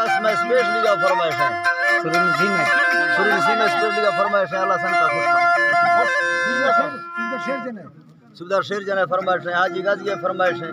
इसमें स्पेशली का फरमाइश है। सुरील सी में स्पेशली का फरमाइश है। अल्लाह संता खुश सुबह शेर जने फरमाइश है। हाजी गाजी की फरमाइश है।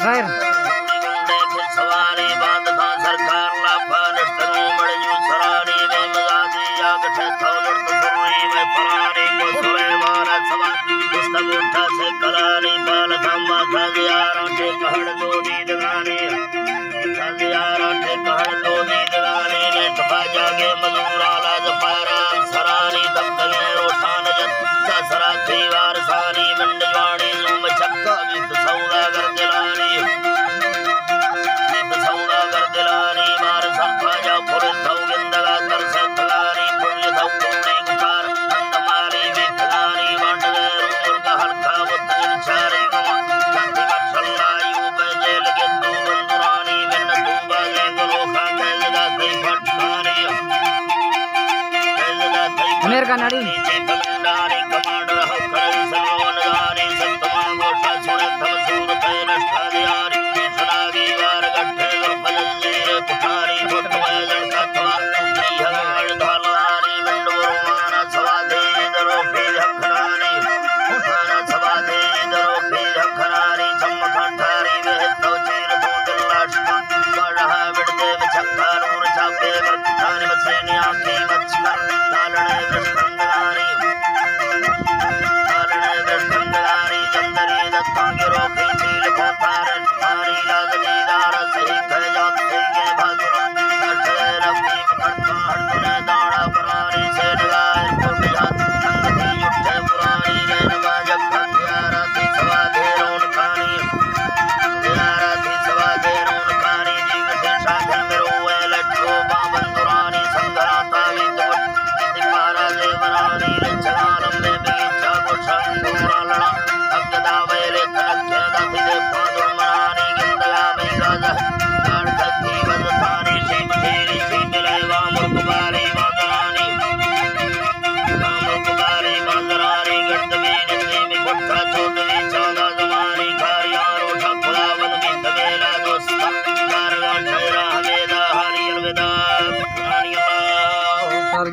शायर सवारी बांध था सरकार लाफा निष्ठरू मड़जू सरारी में मजादी आग से थोड़ तो सुरी में फरारी को सुरे मारा सवारी पुस्तक उठा से करारी बाल था माथा दियारा के कहड़ दो नींद गाने दियारा के कहड़ दो नींद गाने ने टपा जागे मजूरा लाज पारा सरारी दफ्तर रोशान जत्ता सराती वार सारी मंडवाड़ी जुम चक्का भी सौदा कर दिलानी अमेरिका नाड़ी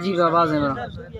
जी का आवाज है मेरा।